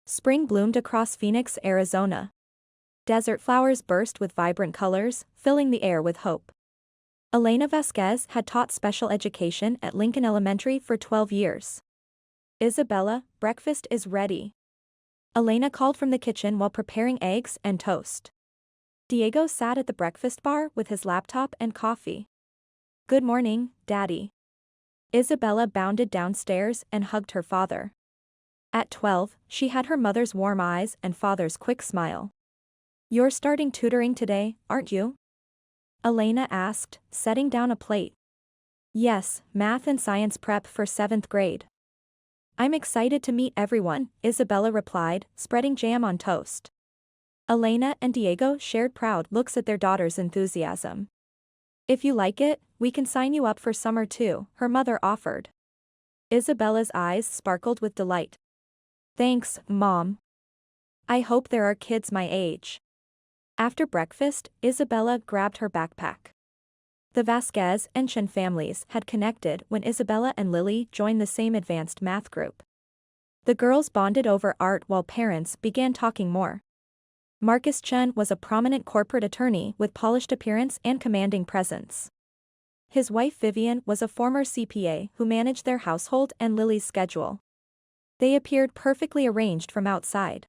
Spring bloomed across Phoenix, Arizona. Desert flowers burst with vibrant colors, filling the air with hope. Elena Vasquez had taught special education at Lincoln Elementary for 12 years. Isabella, breakfast is ready. Elena called from the kitchen while preparing eggs and toast. Diego sat at the breakfast bar with his laptop and coffee. Good morning, Daddy. Isabella bounded downstairs and hugged her father. At 12, she had her mother's warm eyes and father's quick smile. You're starting tutoring today, aren't you? Elena asked, setting down a plate. Yes, math and science prep for 7th grade. I'm excited to meet everyone, Isabella replied, spreading jam on toast. Elena and Diego shared proud looks at their daughter's enthusiasm. If you like it, we can sign you up for summer too, her mother offered. Isabella's eyes sparkled with delight. Thanks, Mom. I hope there are kids my age. After breakfast, Isabella grabbed her backpack. The Vasquez and Chen families had connected when Isabella and Lily joined the same advanced math group. The girls bonded over art while parents began talking more. Marcus Chen was a prominent corporate attorney with polished appearance and commanding presence. His wife Vivian was a former CPA who managed their household and Lily's schedule. They appeared perfectly arranged from outside.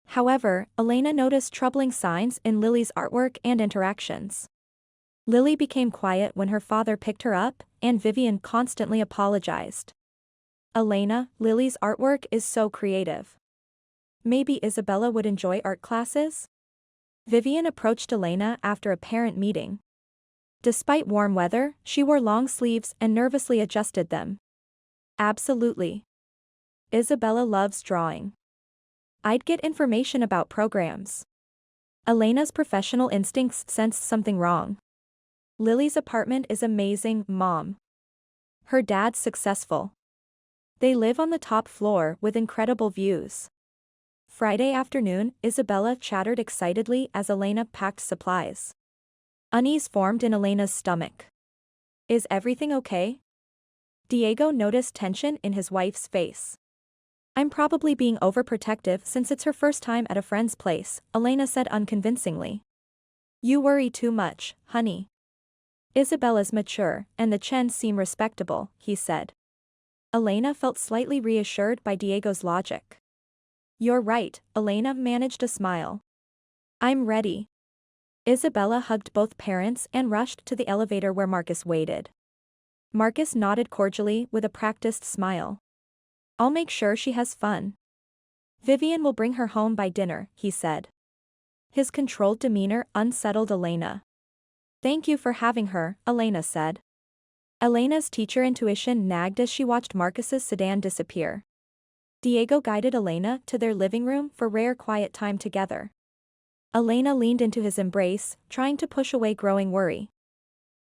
However, Elena noticed troubling signs in Lily's artwork and interactions. Lily became quiet when her father picked her up, and Vivian constantly apologized. Elena, Lily's artwork is so creative. Maybe Isabella would enjoy art classes? Vivian approached Elena after a parent meeting. Despite warm weather, she wore long sleeves and nervously adjusted them. Absolutely. Isabella loves drawing. I'd get information about programs. Elena's professional instincts sensed something wrong. Lily's apartment is amazing, Mom. Her dad's successful. They live on the top floor with incredible views. Friday afternoon, Isabella chattered excitedly as Elena packed supplies. Unease formed in Elena's stomach. Is everything okay? Diego noticed tension in his wife's face. I'm probably being overprotective since it's her first time at a friend's place, Elena said unconvincingly. You worry too much, honey. Isabella's mature, and the Chens seem respectable, he said. Elena felt slightly reassured by Diego's logic. You're right, Elena managed a smile. I'm ready. Isabella hugged both parents and rushed to the elevator where Marcus waited. Marcus nodded cordially with a practiced smile. I'll make sure she has fun. Vivian will bring her home by dinner, he said. His controlled demeanor unsettled Elena. Thank you for having her, Elena said. Elena's teacher intuition nagged as she watched Marcus's sedan disappear. Diego guided Elena to their living room for rare quiet time together. Elena leaned into his embrace, trying to push away growing worry.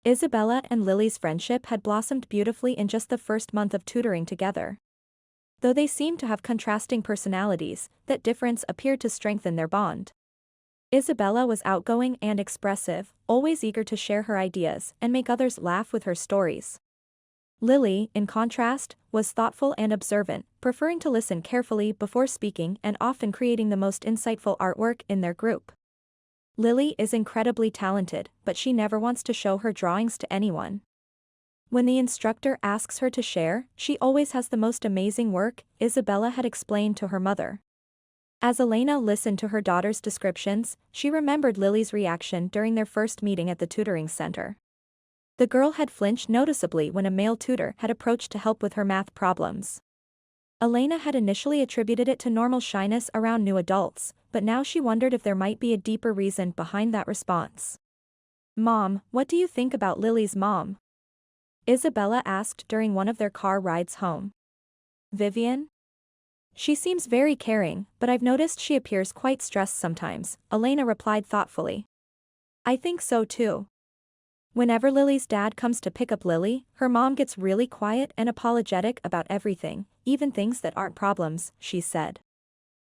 Isabella and Lily's friendship had blossomed beautifully in just the first month of tutoring together. Though they seemed to have contrasting personalities, that difference appeared to strengthen their bond. Isabella was outgoing and expressive, always eager to share her ideas and make others laugh with her stories. Lily, in contrast, was thoughtful and observant, preferring to listen carefully before speaking and often creating the most insightful artwork in their group. Lily is incredibly talented, but she never wants to show her drawings to anyone. When the instructor asks her to share, she always has the most amazing work, Isabella had explained to her mother. As Elena listened to her daughter's descriptions, she remembered Lily's reaction during their first meeting at the tutoring center. The girl had flinched noticeably when a male tutor had approached to help with her math problems. Elena had initially attributed it to normal shyness around new adults, but now she wondered if there might be a deeper reason behind that response. Mom, what do you think about Lily's mom? Isabella asked during one of their car rides home. Vivian? She seems very caring, but I've noticed she appears quite stressed sometimes, Elena replied thoughtfully. I think so too. Whenever Lily's dad comes to pick up Lily, her mom gets really quiet and apologetic about everything, even things that aren't problems, she said.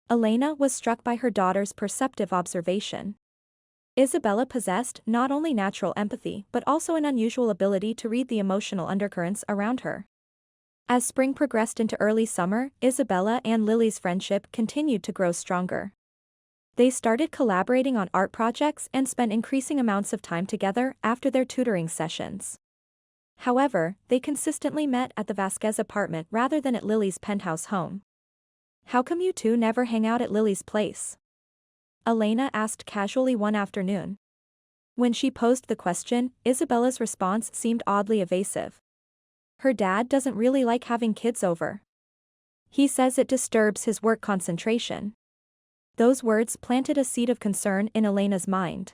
Elena was struck by her daughter's perceptive observation. Isabella possessed not only natural empathy but also an unusual ability to read the emotional undercurrents around her. As spring progressed into early summer, Isabella and Lily's friendship continued to grow stronger. They started collaborating on art projects and spent increasing amounts of time together after their tutoring sessions. However, they consistently met at the Vasquez apartment rather than at Lily's penthouse home. "How come you two never hang out at Lily's place?" Elena asked casually one afternoon. When she posed the question, Isabella's response seemed oddly evasive. Her dad doesn't really like having kids over. He says it disturbs his work concentration. Those words planted a seed of concern in Elena's mind.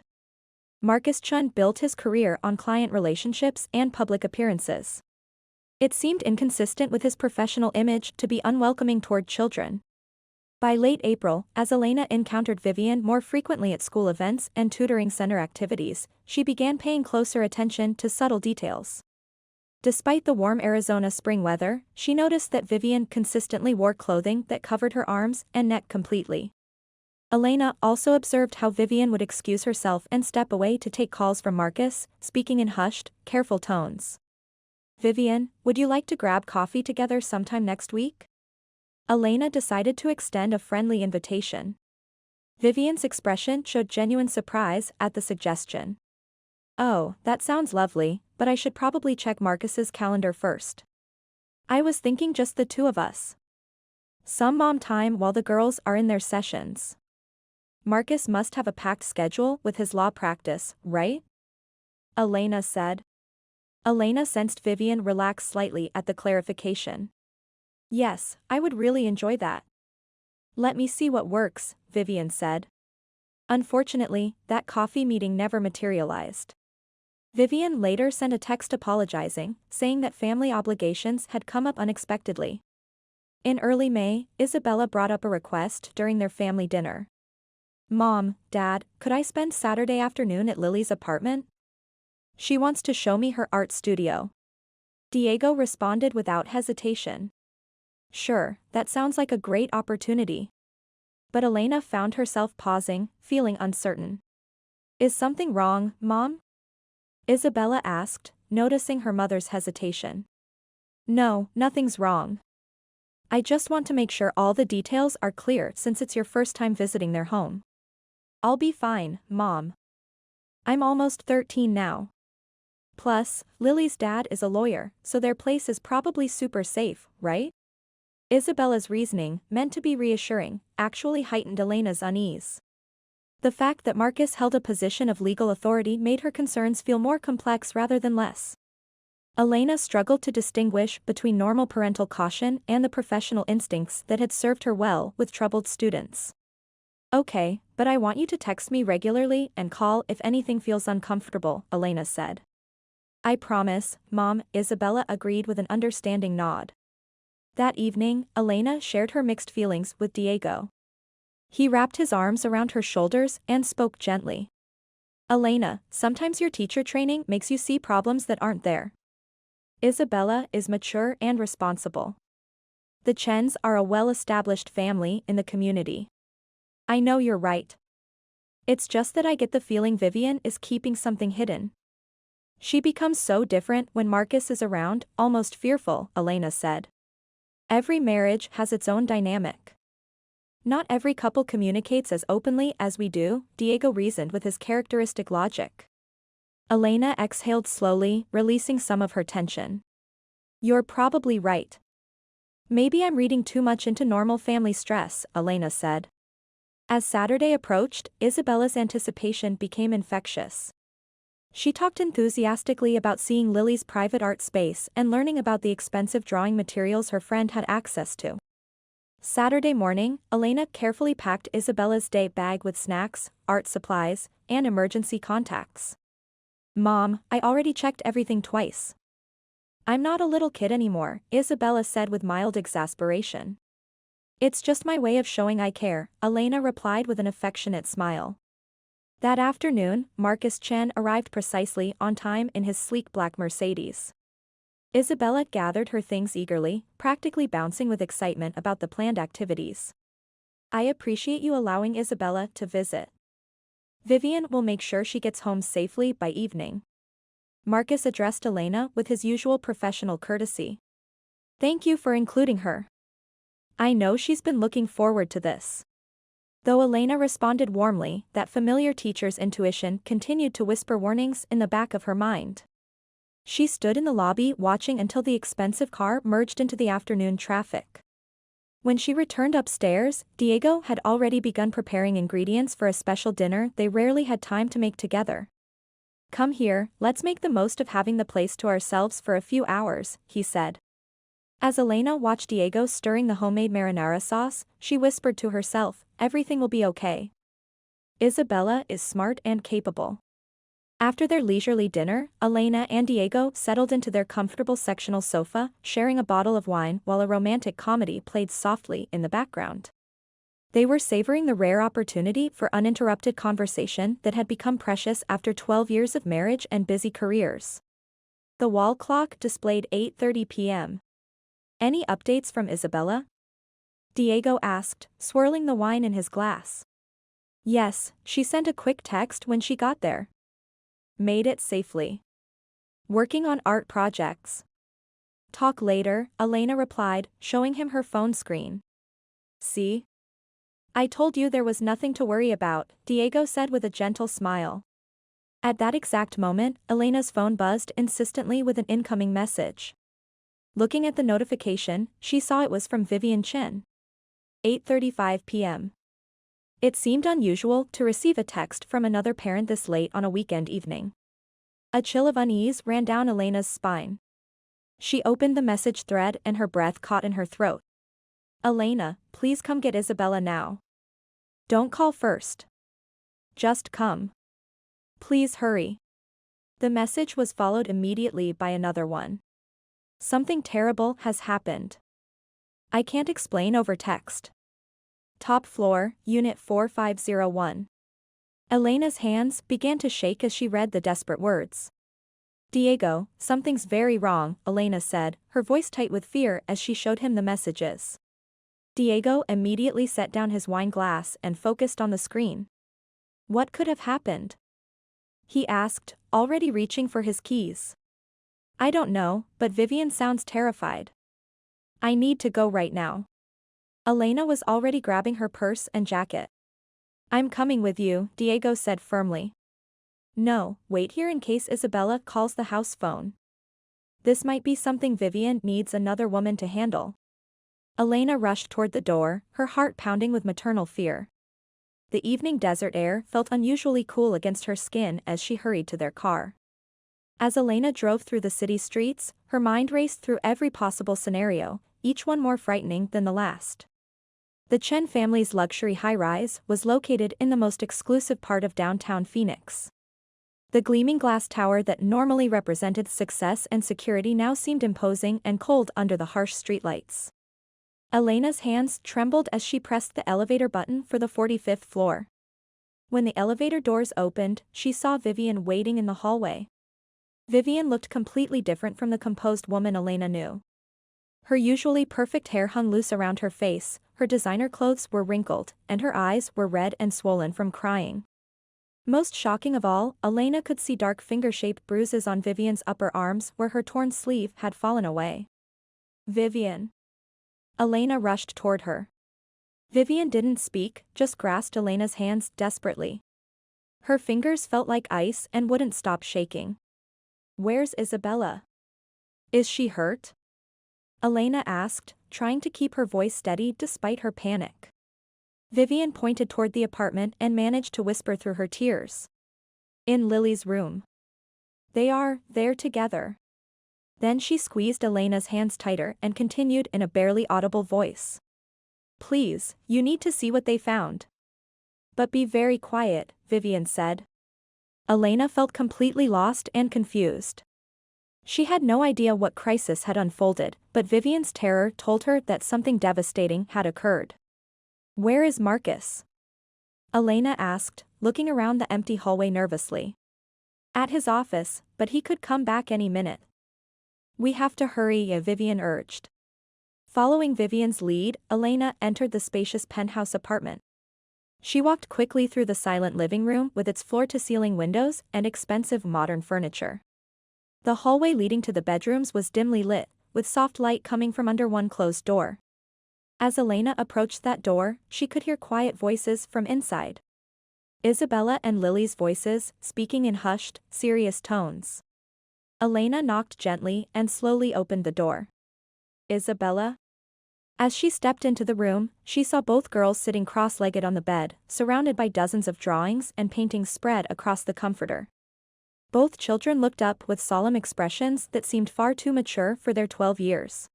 Marcus Chun built his career on client relationships and public appearances. It seemed inconsistent with his professional image to be unwelcoming toward children. By late April, as Elena encountered Vivian more frequently at school events and tutoring center activities, she began paying closer attention to subtle details. Despite the warm Arizona spring weather, she noticed that Vivian consistently wore clothing that covered her arms and neck completely. Elena also observed how Vivian would excuse herself and step away to take calls from Marcus, speaking in hushed, careful tones. "Vivian, would you like to grab coffee together sometime next week?" Elena decided to extend a friendly invitation. Vivian's expression showed genuine surprise at the suggestion. "Oh, that sounds lovely, but I should probably check Marcus's calendar first. I was thinking just the two of us. Some mom time while the girls are in their sessions. Marcus must have a packed schedule with his law practice, right?" Elena said. Elena sensed Vivian relax slightly at the clarification. "Yes, I would really enjoy that." "Let me see what works," Vivian said. Unfortunately, that coffee meeting never materialized. Vivian later sent a text apologizing, saying that family obligations had come up unexpectedly. In early May, Isabella brought up a request during their family dinner. "Mom, Dad, could I spend Saturday afternoon at Lily's apartment? She wants to show me her art studio." Diego responded without hesitation. "Sure, that sounds like a great opportunity." But Elena found herself pausing, feeling uncertain. "Is something wrong, Mom?" Isabella asked, noticing her mother's hesitation. "No, nothing's wrong. I just want to make sure all the details are clear since it's your first time visiting their home." "I'll be fine, Mom. I'm almost 13 now. Plus, Lily's dad is a lawyer, so their place is probably super safe, right?" Isabella's reasoning, meant to be reassuring, actually heightened Elena's unease. The fact that Marcus held a position of legal authority made her concerns feel more complex rather than less. Elena struggled to distinguish between normal parental caution and the professional instincts that had served her well with troubled students. "Okay, but I want you to text me regularly and call if anything feels uncomfortable," Elena said. "I promise, Mom," Isabella agreed with an understanding nod. That evening, Elena shared her mixed feelings with Diego. He wrapped his arms around her shoulders and spoke gently. "Elena, sometimes your teacher training makes you see problems that aren't there. Isabella is mature and responsible. The Chens are a well-established family in the community. I know you're right. It's just that I get the feeling Vivian is keeping something hidden. She becomes so different when Marcus is around, almost fearful," Elena said. "Every marriage has its own dynamic. Not every couple communicates as openly as we do," Diego reasoned with his characteristic logic. Elena exhaled slowly, releasing some of her tension. "You're probably right. Maybe I'm reading too much into normal family stress," Elena said. As Saturday approached, Isabella's anticipation became infectious. She talked enthusiastically about seeing Lily's private art space and learning about the expensive drawing materials her friend had access to. Saturday morning, Elena carefully packed Isabella's day bag with snacks, art supplies, and emergency contacts. "Mom, I already checked everything twice." "I'm not a little kid anymore," Isabella said with mild exasperation. "It's just my way of showing I care," Elena replied with an affectionate smile. That afternoon, Marcus Chen arrived precisely on time in his sleek black Mercedes. Isabella gathered her things eagerly, practically bouncing with excitement about the planned activities. "I appreciate you allowing Isabella to visit. Vivian will make sure she gets home safely by evening." Marcus addressed Elena with his usual professional courtesy. Thank you for including her. I know she's been looking forward to this. Though Elena responded warmly, that familiar teacher's intuition continued to whisper warnings in the back of her mind. She stood in the lobby watching until the expensive car merged into the afternoon traffic. When she returned upstairs, Diego had already begun preparing ingredients for a special dinner they rarely had time to make together. Come here, let's make the most of having the place to ourselves for a few hours, he said. As Elena watched Diego stirring the homemade marinara sauce, she whispered to herself, everything will be okay. Isabella is smart and capable. After their leisurely dinner, Elena and Diego settled into their comfortable sectional sofa, sharing a bottle of wine while a romantic comedy played softly in the background. They were savoring the rare opportunity for uninterrupted conversation that had become precious after 12 years of marriage and busy careers. The wall clock displayed 8:30 p.m. Any updates from Isabella? Diego asked, swirling the wine in his glass. Yes, she sent a quick text when she got there. Made it safely. Working on art projects. Talk later, Elena replied, showing him her phone screen. See? I told you there was nothing to worry about, Diego said with a gentle smile. At that exact moment, Elena's phone buzzed insistently with an incoming message. Looking at the notification, she saw it was from Vivian Chen. 8:35 p.m. It seemed unusual to receive a text from another parent this late on a weekend evening. A chill of unease ran down Elena's spine. She opened the message thread and her breath caught in her throat. Elena, please come get Isabella now. Don't call first. Just come. Please hurry. The message was followed immediately by another one. Something terrible has happened. I can't explain over text. Top floor, Unit 4501. Elena's hands began to shake as she read the desperate words. Diego, something's very wrong, Elena said, her voice tight with fear as she showed him the messages. Diego immediately set down his wine glass and focused on the screen. What could have happened? He asked, already reaching for his keys. I don't know, but Vivian sounds terrified. I need to go right now. Elena was already grabbing her purse and jacket. I'm coming with you, Diego said firmly. No, wait here in case Isabella calls the house phone. This might be something Vivian needs another woman to handle. Elena rushed toward the door, her heart pounding with maternal fear. The evening desert air felt unusually cool against her skin as she hurried to their car. As Elena drove through the city streets, her mind raced through every possible scenario, each one more frightening than the last. The Chen family's luxury high-rise was located in the most exclusive part of downtown Phoenix. The gleaming glass tower that normally represented success and security now seemed imposing and cold under the harsh streetlights. Elena's hands trembled as she pressed the elevator button for the 45th floor. When the elevator doors opened, she saw Vivian waiting in the hallway. Vivian looked completely different from the composed woman Elena knew. Her usually perfect hair hung loose around her face, her designer clothes were wrinkled, and her eyes were red and swollen from crying. Most shocking of all, Elena could see dark finger-shaped bruises on Vivian's upper arms where her torn sleeve had fallen away. Vivian. Elena rushed toward her. Vivian didn't speak, just grasped Elena's hands desperately. Her fingers felt like ice and wouldn't stop shaking. Where's Isabella? Is she hurt? Elena asked, trying to keep her voice steady despite her panic. Vivian pointed toward the apartment and managed to whisper through her tears. In Lily's room. They are there together. Then she squeezed Elena's hands tighter and continued in a barely audible voice. Please, you need to see what they found. But be very quiet, Vivian said. Elena felt completely lost and confused. She had no idea what crisis had unfolded, but Vivian's terror told her that something devastating had occurred. Where is Marcus? Elena asked, looking around the empty hallway nervously. At his office, but he could come back any minute. We have to hurry, Vivian urged. Following Vivian's lead, Elena entered the spacious penthouse apartment. She walked quickly through the silent living room with its floor-to-ceiling windows and expensive modern furniture. The hallway leading to the bedrooms was dimly lit, with soft light coming from under one closed door. As Elena approached that door, she could hear quiet voices from inside. Isabella and Lily's voices, speaking in hushed, serious tones. Elena knocked gently and slowly opened the door. Isabella? As she stepped into the room, she saw both girls sitting cross-legged on the bed, surrounded by dozens of drawings and paintings spread across the comforter. Both children looked up with solemn expressions that seemed far too mature for their 12 years.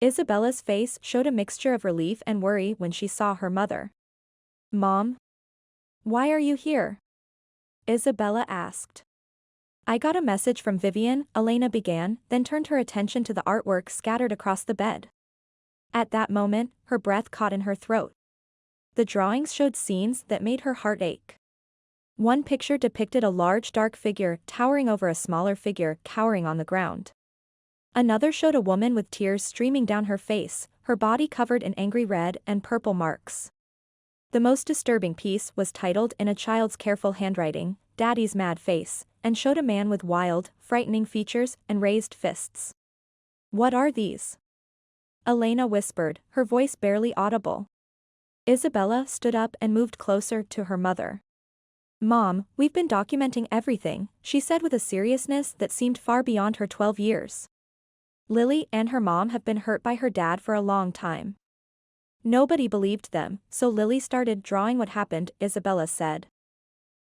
Isabella's face showed a mixture of relief and worry when she saw her mother. "Mom? Why are you here?" Isabella asked. "I got a message from Vivian," Elena began, then turned her attention to the artwork scattered across the bed. At that moment, her breath caught in her throat. The drawings showed scenes that made her heart ache. One picture depicted a large dark figure towering over a smaller figure cowering on the ground. Another showed a woman with tears streaming down her face, her body covered in angry red and purple marks. The most disturbing piece was titled in a child's careful handwriting, "Daddy's Mad Face," and showed a man with wild, frightening features and raised fists. "What are these?" Elena whispered, her voice barely audible. Isabella stood up and moved closer to her mother. "Mom, we've been documenting everything," she said with a seriousness that seemed far beyond her 12 years. "Lily and her mom have been hurt by her dad for a long time. Nobody believed them, so Lily started drawing what happened," Isabella said.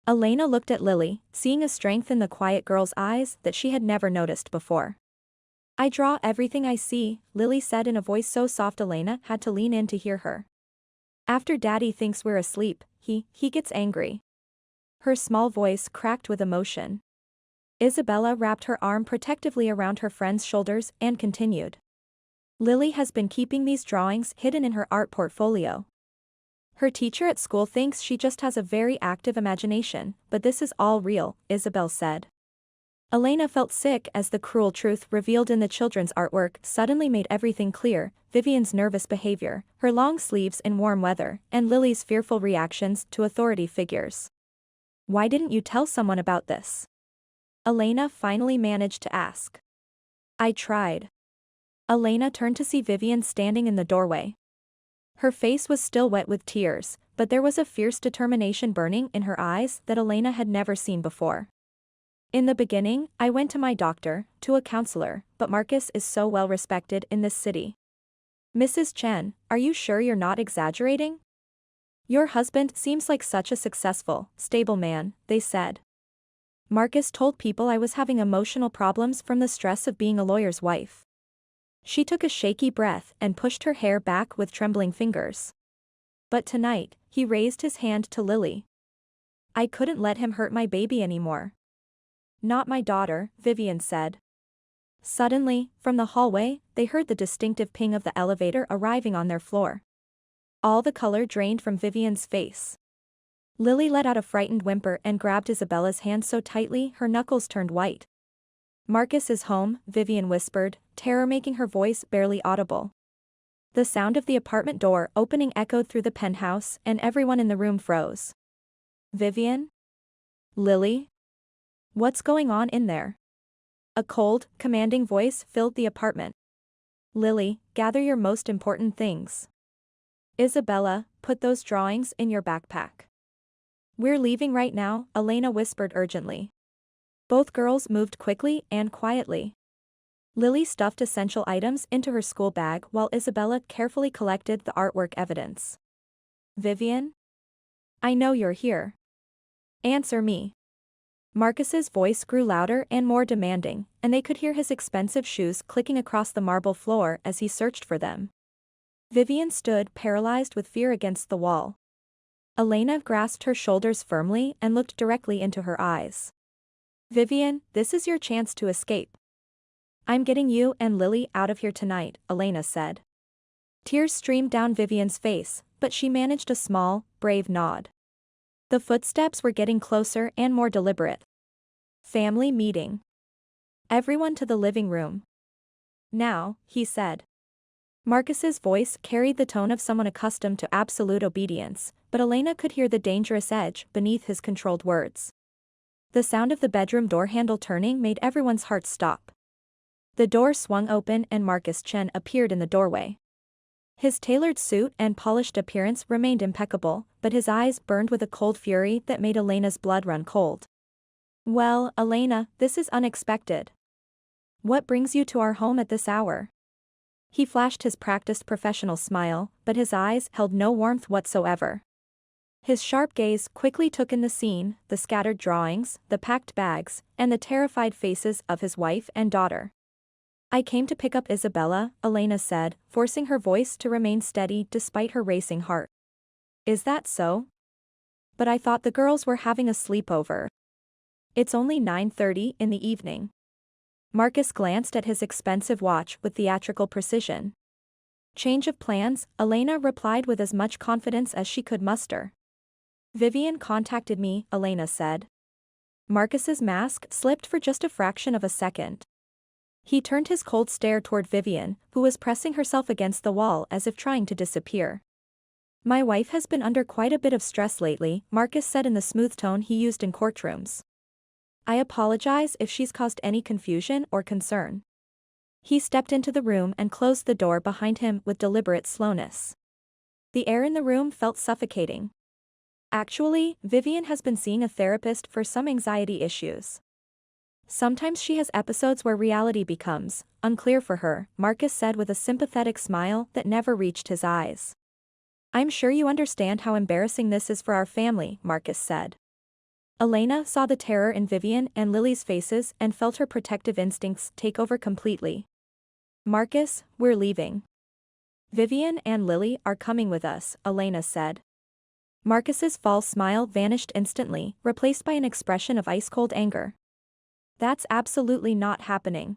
Elena looked at Lily, seeing a strength in the quiet girl's eyes that she had never noticed before. "I draw everything I see," Lily said in a voice so soft Elena had to lean in to hear her. "After Daddy thinks we're asleep, he gets angry." Her small voice cracked with emotion. Isabella wrapped her arm protectively around her friend's shoulders and continued. "Lily has been keeping these drawings hidden in her art portfolio. Her teacher at school thinks she just has a very active imagination, but this is all real," Isabel said. Elena felt sick as the cruel truth revealed in the children's artwork suddenly made everything clear: Vivian's nervous behavior, her long sleeves in warm weather, and Lily's fearful reactions to authority figures. "Why didn't you tell someone about this?" Elena finally managed to ask. "I tried." Elena turned to see Vivian standing in the doorway. Her face was still wet with tears, but there was a fierce determination burning in her eyes that Elena had never seen before. "In the beginning, I went to my doctor, to a counselor, but Marcus is so well respected in this city." "Mrs. Chen, are you sure you're not exaggerating? Your husband seems like such a successful, stable man," they said. "Marcus told people I was having emotional problems from the stress of being a lawyer's wife." She took a shaky breath and pushed her hair back with trembling fingers. "But tonight," he raised his hand to Lily. "I couldn't let him hurt my baby anymore." "Not my daughter," Vivian said. Suddenly, from the hallway, they heard the distinctive ping of the elevator arriving on their floor. All the color drained from Vivian's face. Lily let out a frightened whimper and grabbed Isabella's hand so tightly her knuckles turned white. "Marcus is home," Vivian whispered, terror making her voice barely audible. The sound of the apartment door opening echoed through the penthouse and everyone in the room froze. "Vivian? Lily? What's going on in there?" A cold, commanding voice filled the apartment. "Lily, gather your most important things. Isabella, put those drawings in your backpack." "We're leaving right now," Elena whispered urgently. Both girls moved quickly and quietly. Lily stuffed essential items into her school bag while Isabella carefully collected the artwork evidence. "Vivian? I know you're here. Answer me." Marcus's voice grew louder and more demanding, and they could hear his expensive shoes clicking across the marble floor as he searched for them. Vivian stood paralyzed with fear against the wall. Elena grasped her shoulders firmly and looked directly into her eyes. "Vivian, this is your chance to escape." "I'm getting you and Lily out of here tonight," Elena said. Tears streamed down Vivian's face, but she managed a small, brave nod. The footsteps were getting closer and more deliberate. "Family meeting. Everyone to the living room. Now," he said. Marcus's voice carried the tone of someone accustomed to absolute obedience, but Elena could hear the dangerous edge beneath his controlled words. The sound of the bedroom door handle turning made everyone's hearts stop. The door swung open and Marcus Chen appeared in the doorway. His tailored suit and polished appearance remained impeccable, but his eyes burned with a cold fury that made Elena's blood run cold. "Well, Elena, this is unexpected. What brings you to our home at this hour?" He flashed his practiced professional smile, but his eyes held no warmth whatsoever. His sharp gaze quickly took in the scene, the scattered drawings, the packed bags, and the terrified faces of his wife and daughter. "I came to pick up Isabella," Elena said, forcing her voice to remain steady despite her racing heart. "Is that so? But I thought the girls were having a sleepover. It's only 9:30 in the evening." Marcus glanced at his expensive watch with theatrical precision. "Change of plans," Elena replied with as much confidence as she could muster. "Vivian contacted me," Elena said. Marcus's mask slipped for just a fraction of a second. He turned his cold stare toward Vivian, who was pressing herself against the wall as if trying to disappear. "My wife has been under quite a bit of stress lately," Marcus said in the smooth tone he used in courtrooms. "I apologize if she's caused any confusion or concern." He stepped into the room and closed the door behind him with deliberate slowness. The air in the room felt suffocating. "Actually, Vivian has been seeing a therapist for some anxiety issues. Sometimes she has episodes where reality becomes unclear for her," Marcus said with a sympathetic smile that never reached his eyes. "I'm sure you understand how embarrassing this is for our family," Marcus said. Elena saw the terror in Vivian and Lily's faces and felt her protective instincts take over completely. "Marcus, we're leaving. Vivian and Lily are coming with us," Elena said. Marcus's false smile vanished instantly, replaced by an expression of ice-cold anger. "That's absolutely not happening.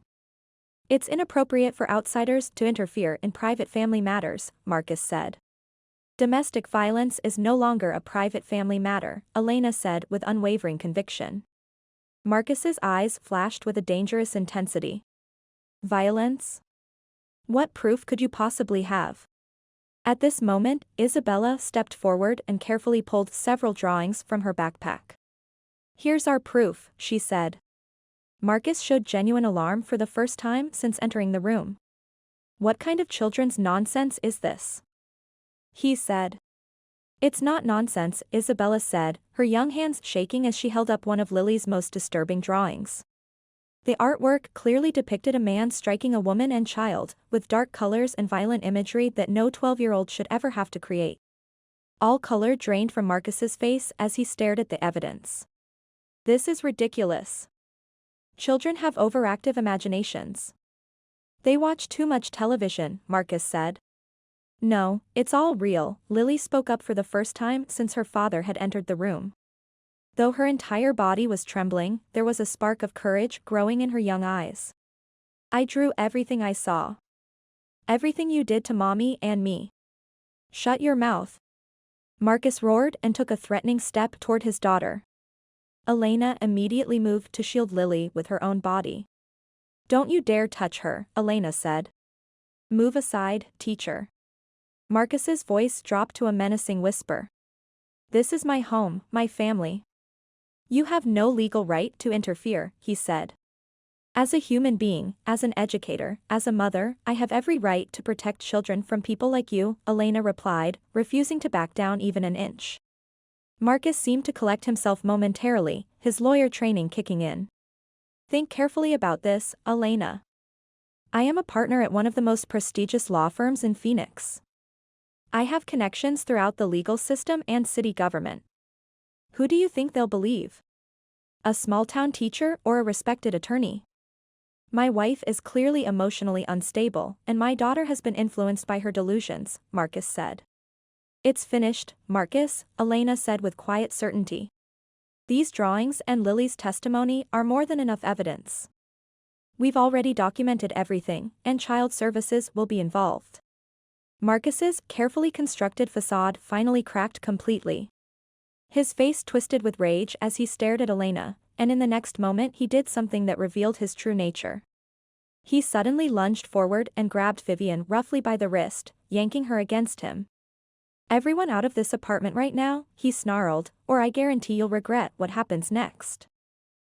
It's inappropriate for outsiders to interfere in private family matters," Marcus said. "Domestic violence is no longer a private family matter," Elena said with unwavering conviction. Marcus's eyes flashed with a dangerous intensity. "Violence? What proof could you possibly have?" At this moment, Isabella stepped forward and carefully pulled several drawings from her backpack. "Here's our proof," she said. Marcus showed genuine alarm for the first time since entering the room. "What kind of children's nonsense is this?" he said. "It's not nonsense," Isabella said, her young hands shaking as she held up one of Lily's most disturbing drawings. The artwork clearly depicted a man striking a woman and child, with dark colors and violent imagery that no 12-year-old should ever have to create. All color drained from Marcus's face as he stared at the evidence. "This is ridiculous. Children have overactive imaginations. They watch too much television," Marcus said. "No, it's all real," Lily spoke up for the first time since her father had entered the room. Though her entire body was trembling, there was a spark of courage growing in her young eyes. "I drew everything I saw. Everything you did to Mommy and me." "Shut your mouth." Marcus roared and took a threatening step toward his daughter. Elena immediately moved to shield Lily with her own body. "Don't you dare touch her," Elena said. "Move aside, teacher." Marcus's voice dropped to a menacing whisper. "This is my home, my family. You have no legal right to interfere," he said. "As a human being, as an educator, as a mother, I have every right to protect children from people like you," Elena replied, refusing to back down even an inch. Marcus seemed to collect himself momentarily, his lawyer training kicking in. "Think carefully about this, Elena. I am a partner at one of the most prestigious law firms in Phoenix. I have connections throughout the legal system and city government. Who do you think they'll believe? A small-town teacher or a respected attorney? My wife is clearly emotionally unstable, and my daughter has been influenced by her delusions," Marcus said. "It's finished, Marcus," Elena said with quiet certainty. "These drawings and Lily's testimony are more than enough evidence. We've already documented everything, and child services will be involved." Marcus's carefully constructed facade finally cracked completely. His face twisted with rage as he stared at Elena, and in the next moment he did something that revealed his true nature. He suddenly lunged forward and grabbed Vivian roughly by the wrist, yanking her against him. "Everyone out of this apartment right now," he snarled, "or I guarantee you'll regret what happens next."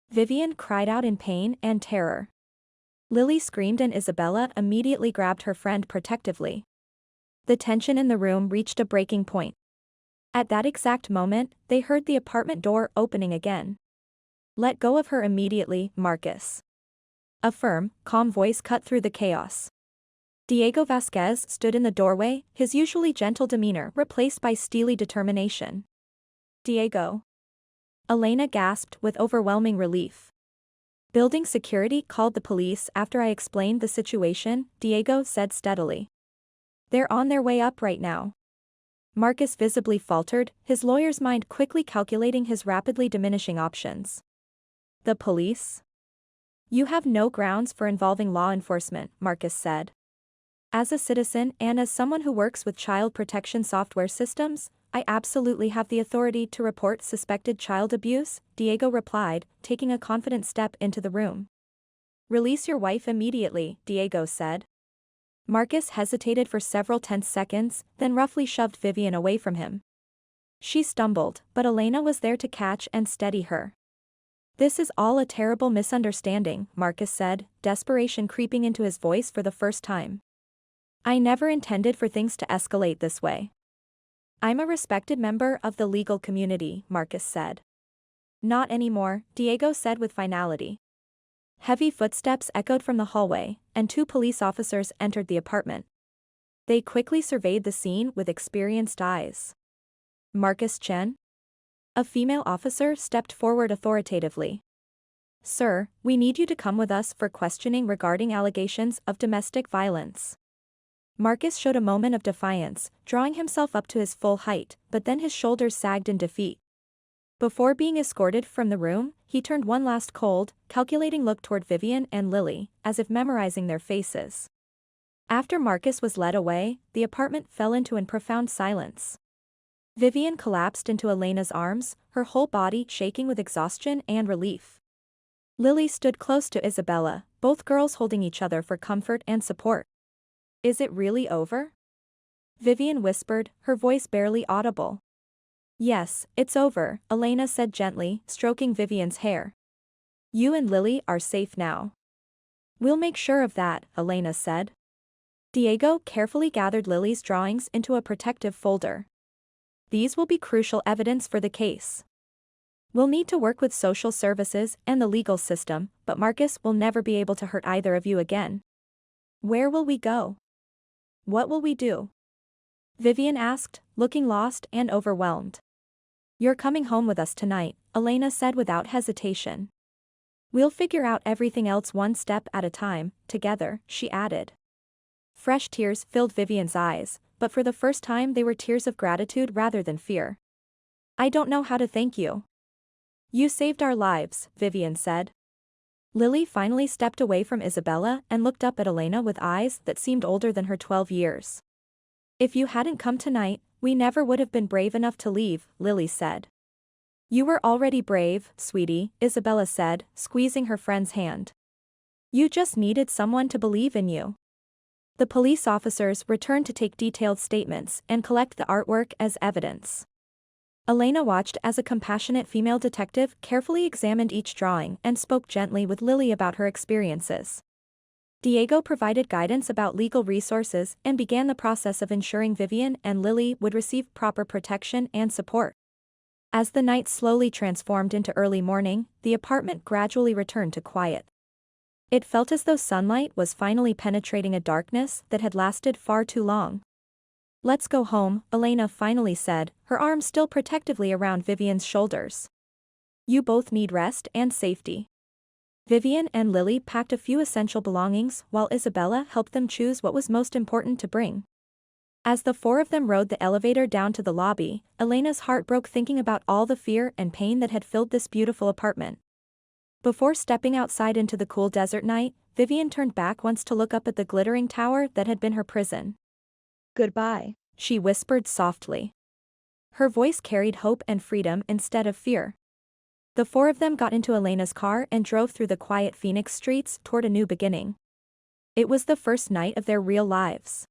Vivian cried out in pain and terror. Lily screamed and Isabella immediately grabbed her friend protectively. The tension in the room reached a breaking point. At that exact moment, they heard the apartment door opening again. "Let go of her immediately, Marcus." A firm, calm voice cut through the chaos. Diego Vasquez stood in the doorway, his usually gentle demeanor replaced by steely determination. "Diego." Elena gasped with overwhelming relief. "Building security called the police after I explained the situation," Diego said steadily. "They're on their way up right now." Marcus visibly faltered, his lawyer's mind quickly calculating his rapidly diminishing options. "The police?" "You have no grounds for involving law enforcement," Marcus said. "As a citizen and as someone who works with child protection software systems, I absolutely have the authority to report suspected child abuse," Diego replied, taking a confident step into the room. "Release your wife immediately," Diego said. Marcus hesitated for several tense seconds, then roughly shoved Vivian away from him. She stumbled, but Elena was there to catch and steady her. "This is all a terrible misunderstanding," Marcus said, desperation creeping into his voice for the first time. "I never intended for things to escalate this way." "I'm a respected member of the legal community," Marcus said. "Not anymore," Diego said with finality. Heavy footsteps echoed from the hallway, and 2 police officers entered the apartment. They quickly surveyed the scene with experienced eyes. "Marcus Chen?" A female officer stepped forward authoritatively. "Sir, we need you to come with us for questioning regarding allegations of domestic violence." Marcus showed a moment of defiance, drawing himself up to his full height, but then his shoulders sagged in defeat. Before being escorted from the room, he turned one last cold, calculating look toward Vivian and Lily, as if memorizing their faces. After Marcus was led away, the apartment fell into a profound silence. Vivian collapsed into Elena's arms, her whole body shaking with exhaustion and relief. Lily stood close to Isabella, both girls holding each other for comfort and support. "Is it really over?" Vivian whispered, her voice barely audible. "Yes, it's over," Elena said gently, stroking Vivian's hair. "You and Lily are safe now." "We'll make sure of that," Elena said. Diego carefully gathered Lily's drawings into a protective folder. "These will be crucial evidence for the case. We'll need to work with social services and the legal system, but Marcus will never be able to hurt either of you again." "Where will we go? What will we do?" Vivian asked, looking lost and overwhelmed. "You're coming home with us tonight," Elena said without hesitation. "We'll figure out everything else one step at a time, together," she added. Fresh tears filled Vivian's eyes, but for the first time they were tears of gratitude rather than fear. "I don't know how to thank you." "You saved our lives," Vivian said. Lily finally stepped away from Isabella and looked up at Elena with eyes that seemed older than her 12 years. "If you hadn't come tonight, we never would have been brave enough to leave," Lily said. "You were already brave, sweetie," Isabella said, squeezing her friend's hand. "You just needed someone to believe in you." The police officers returned to take detailed statements and collect the artwork as evidence. Elena watched as a compassionate female detective carefully examined each drawing and spoke gently with Lily about her experiences. Diego provided guidance about legal resources and began the process of ensuring Vivian and Lily would receive proper protection and support. As the night slowly transformed into early morning, the apartment gradually returned to quiet. It felt as though sunlight was finally penetrating a darkness that had lasted far too long. "Let's go home," Elena finally said, her arm still protectively around Vivian's shoulders. "You both need rest and safety." Vivian and Lily packed a few essential belongings while Isabella helped them choose what was most important to bring. As the 4 of them rode the elevator down to the lobby, Elena's heart broke thinking about all the fear and pain that had filled this beautiful apartment. Before stepping outside into the cool desert night, Vivian turned back once to look up at the glittering tower that had been her prison. "Goodbye," she whispered softly. Her voice carried hope and freedom instead of fear. The 4 of them got into Elena's car and drove through the quiet Phoenix streets toward a new beginning. It was the first night of their real lives.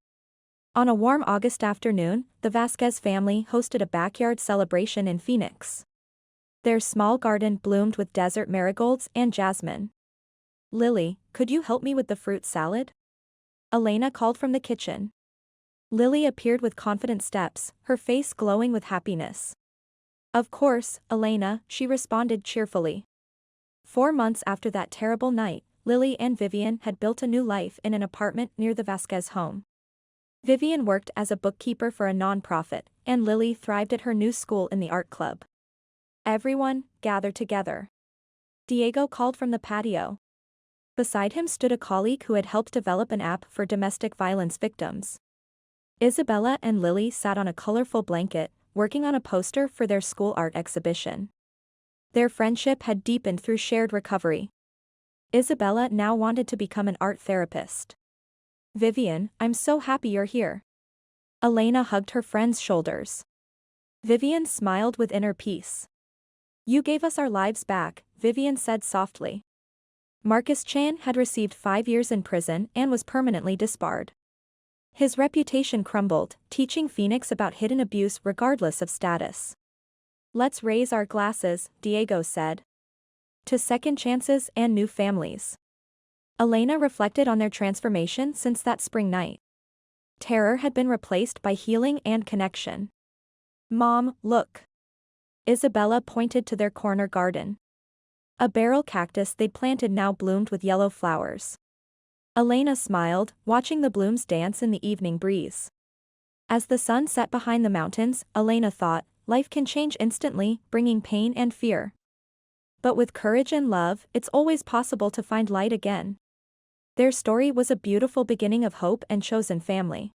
On a warm August afternoon, the Vasquez family hosted a backyard celebration in Phoenix. Their small garden bloomed with desert marigolds and jasmine. Lily, could you help me with the fruit salad? Elena called from the kitchen. Lily appeared with confident steps, her face glowing with happiness. Of course, Elena, she responded cheerfully. 4 months after that terrible night, Lily and Vivian had built a new life in an apartment near the Vasquez home. Vivian worked as a bookkeeper for a non-profit, and Lily thrived at her new school in the art club. Everyone gathered together. Diego called from the patio. Beside him stood a colleague who had helped develop an app for domestic violence victims. Isabella and Lily sat on a colorful blanket, working on a poster for their school art exhibition. Their friendship had deepened through shared recovery. Isabella now wanted to become an art therapist. Vivian, I'm so happy you're here. Elena hugged her friend's shoulders. Vivian smiled with inner peace. You gave us our lives back, Vivian said softly. Marcus Chan had received 5 years in prison and was permanently disbarred. His reputation crumbled, teaching Phoenix about hidden abuse regardless of status. Let's raise our glasses, Diego said. To second chances and new families. Elena reflected on their transformation since that spring night. Terror had been replaced by healing and connection. Mom, look. Isabella pointed to their corner garden. A barrel cactus they'd planted now bloomed with yellow flowers. Elena smiled, watching the blooms dance in the evening breeze. As the sun set behind the mountains, Elena thought, life can change instantly, bringing pain and fear. But with courage and love, it's always possible to find light again. Their story was a beautiful beginning of hope and chosen family.